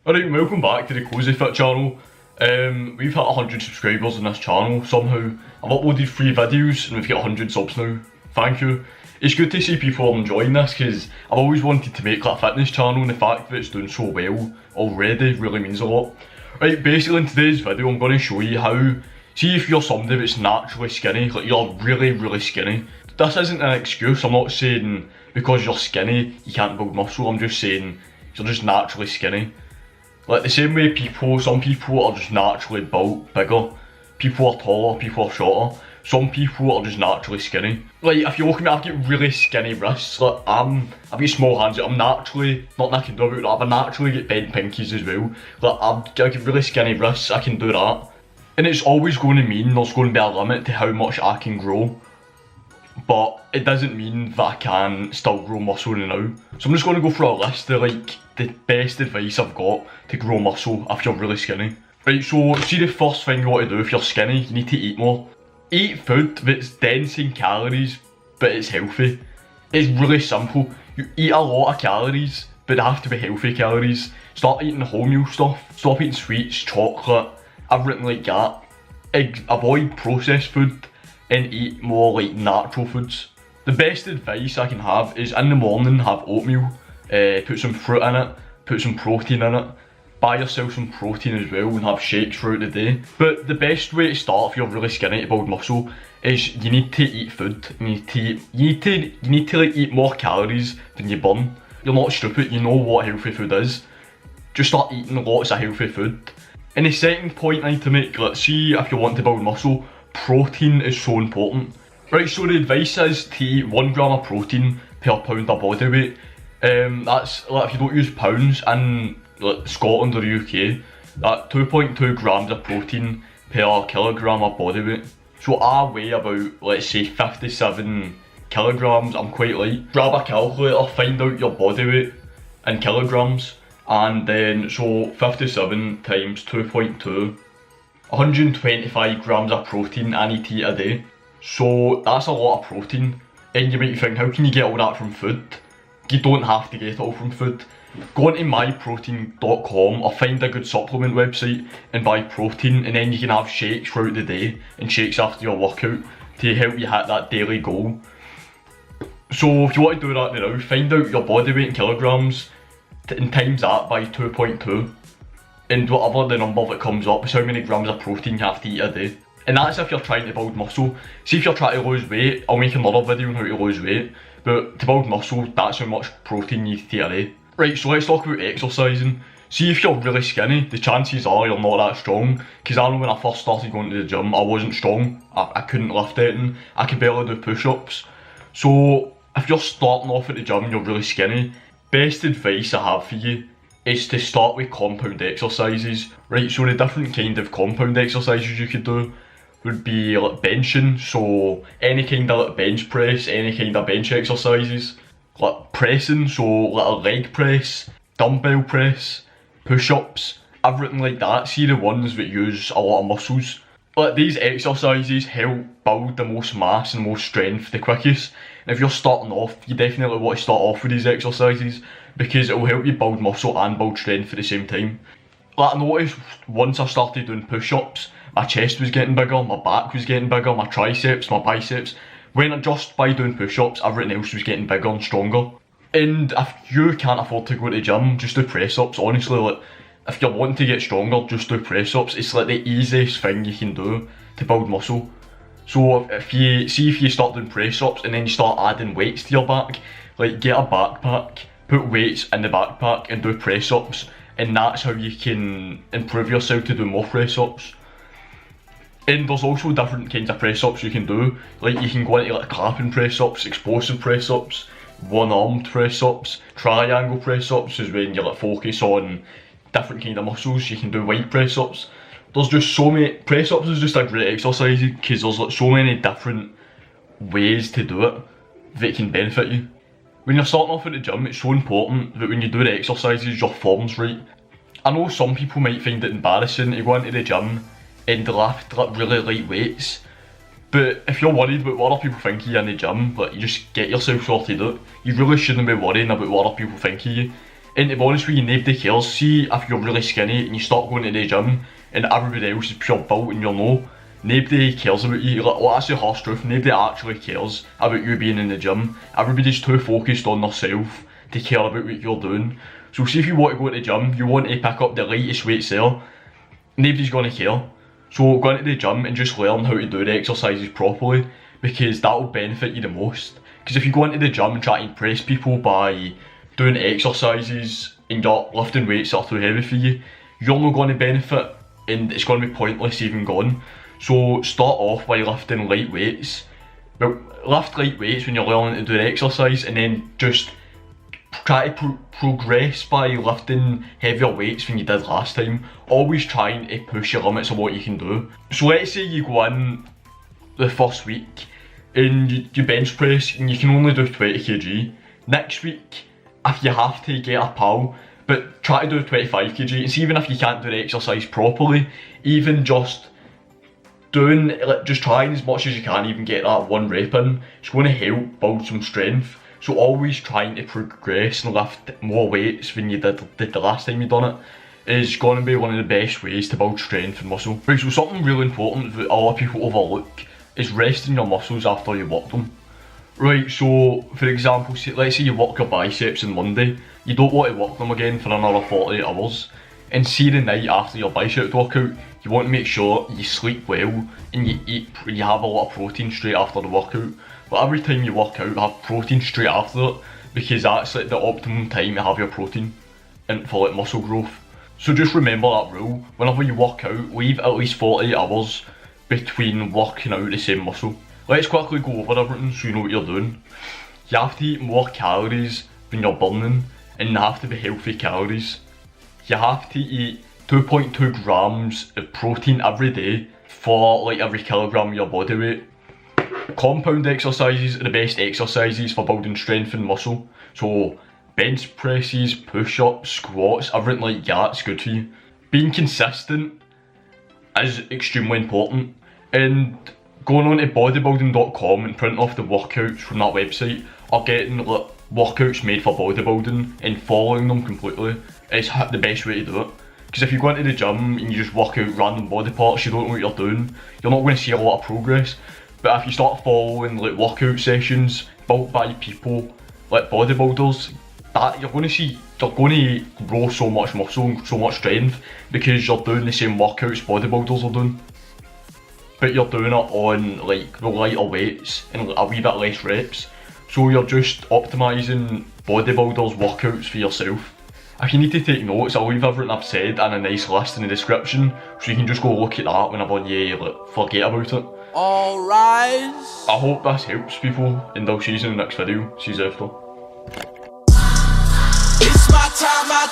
Alright, welcome back to the CosyFit channel. We've hit 100 subscribers on this channel somehow. I've uploaded 3 videos and we've got 100 subs now. Thank you. It's good to see people are enjoying this because I've always wanted to make like a fitness channel, and the fact that it's doing so well already really means a lot. Right, basically in today's video I'm going to show you how, see if you're somebody that's naturally skinny, like you're really skinny. This isn't an excuse. I'm not saying because you're skinny you can't build muscle. I'm just saying you're just naturally skinny. Like the same way some people are just naturally built bigger. People are taller, people are shorter. Some people are just naturally skinny. Like if you look at me, I've got really skinny wrists. Like I've got small hands. I'm naturally, not that I can do it, but I naturally get bent pinkies as well. Like I've got really skinny wrists, I can do that. And it's always going to mean there's going to be a limit to how much I can grow. But it doesn't mean that I can still grow muscle now. So I'm just going to go through a list of like the best advice I've got to grow muscle if you're really skinny. Right, so see, the first thing you want to do if you're skinny, you need to eat more. Eat food that's dense in calories, but it's healthy. It's really simple. You eat a lot of calories, but they have to be healthy calories. Start eating wholemeal stuff. Stop eating sweets, chocolate, everything like that. Avoid processed food and eat more like natural foods. The best advice I can have is in the morning have oatmeal, put some fruit in it, put some protein in it, buy yourself some protein as well and have shakes throughout the day. But the best way to start if you're really skinny to build muscle is you need to eat food. You need to like eat more calories than you burn. You're not stupid, you know what healthy food is. Just start eating lots of healthy food. And the second point I need to make, let's see, if you want to build muscle, protein is so important. Right, so the advice is to eat 1 gram of protein per pound of body weight. That's like if you don't use pounds in like Scotland or UK, that 2.2 grams of protein per kilogram of body weight. So I weigh about, let's say, 57 kilograms. I'm quite light. Grab a calculator, find out your body weight in kilograms, and then so 57 times 2.2. 125 grams of protein I need to eat a day. So that's a lot of protein. And you might think, how can you get all that from food? You don't have to get it all from food. Go onto myprotein.com or find a good supplement website and buy protein, and then you can have shakes throughout the day and shakes after your workout to help you hit that daily goal. So if you want to do that now, find out your body weight in kilograms and times that by 2.2. And whatever the number that comes up is how many grams of protein you have to eat a day. And that's if you're trying to build muscle. See, if you're trying to lose weight, I'll make another video on how to lose weight. But to build muscle, that's how much protein you need to eat a day. Right, so let's talk about exercising. See, if you're really skinny, the chances are you're not that strong. Because I know when I first started going to the gym, I wasn't strong. I couldn't lift anything. I could barely do push-ups. So if you're starting off at the gym and you're really skinny, best advice I have for you is to start with compound exercises. Right, so the different kind of compound exercises you could do would be like benching, so any kind of like bench press, any kind of bench exercises. Like pressing, so like a leg press, dumbbell press, push-ups, everything like that. See, the ones that use a lot of muscles. Like these exercises help build the most mass and most strength the quickest. And if you're starting off, you definitely want to start off with these exercises because it will help you build muscle and build strength at the same time. Like I noticed once I started doing push-ups, my chest was getting bigger, my back was getting bigger, my triceps, my biceps. When just by doing push-ups, everything else was getting bigger and stronger. And if you can't afford to go to the gym, just do press-ups. Honestly, like, if you're wanting to get stronger, just do press-ups. It's like the easiest thing you can do to build muscle. So if you start doing press-ups and then you start adding weights to your back, like get a backpack, put weights in the backpack and do press-ups, and that's how you can improve yourself to do more press-ups. And there's also different kinds of press-ups you can do. Like you can go into like clapping press-ups, explosive press-ups, one-armed press-ups, triangle press-ups is when you like focus on different kind of muscles. You can do wide press-ups. There's just so many, press-ups is just a great exercise because there's like so many different ways to do it that can benefit you. When you're starting off at the gym, it's so important that when you do the exercises, your form's right. I know some people might find it embarrassing to go into the gym and lift like really light weights, but if you're worried about what other people think of you in the gym, like you just get yourself sorted out. You really shouldn't be worrying about what other people think of you. And to be honest with you, nobody cares. See if you're really skinny and you start going to the gym and everybody else is pure built and you're no, nobody cares about you. Like, that's the harsh truth, nobody actually cares about you being in the gym. Everybody's too focused on themselves to care about what you're doing. So see if you want to go to the gym, you want to pick up the lightest weights there, nobody's going to care. So go into the gym and just learn how to do the exercises properly, because that will benefit you the most. Because if you go into the gym and try to impress people by doing exercises and you're lifting weights that are too heavy for you, you're not going to benefit and it's going to be pointless even going. So start off by lifting light weights. Well, lift light weights when you're learning to do the exercise, and then just try to progress by lifting heavier weights than you did last time. Always trying to push your limits of what you can do. So let's say you go in the first week and you bench press and you can only do 20 kg. Next week, if you have to, get a pal, but try to do 25 kg. And see, even if you can't do the exercise properly, even just trying as much as you can, even get that one rep in, it's going to help build some strength. So always trying to progress and lift more weights than you did the last time you done it is going to be one of the best ways to build strength and muscle. Right, so something really important that a lot of people overlook is resting your muscles after you work them. Right, so for example, let's say you work your biceps on Monday, you don't want to work them again for another 48 hours. And see the night after your bicep workout, you want to make sure you sleep well and you have a lot of protein straight after the workout. But every time you work out, have protein straight after it, because that's like the optimum time to have your protein and for like muscle growth. So just remember that rule. Whenever you work out, leave at least 48 hours between working out the same muscle. Let's quickly go over everything so you know what you're doing. You have to eat more calories than you're burning, and they have to be healthy calories. You have to eat 2.2 grams of protein every day for like every kilogram of your body weight. Compound exercises are the best exercises for building strength and muscle. So bench presses, push-ups, squats, everything like that's good for you. Being consistent is extremely important, and going on to bodybuilding.com and printing off the workouts from that website, or getting like workouts made for bodybuilding and following them completely is the best way to do it. Because if you go into the gym and you just work out random body parts, you don't know what you're doing, you're not going to see a lot of progress. But if you start following like workout sessions built by people like bodybuilders, that you're going to grow so much muscle and so much strength, because you're doing the same workouts bodybuilders are doing, but you're doing it on like the lighter weights and a wee bit less reps. So you're just optimising bodybuilders' workouts for yourself. If you need to take notes, I'll leave everything I've said in a nice list in the description, so you can just go look at that whenever you forget about it. Alright. I hope this helps people, and I'll see you in the next video. See you after. It's my time,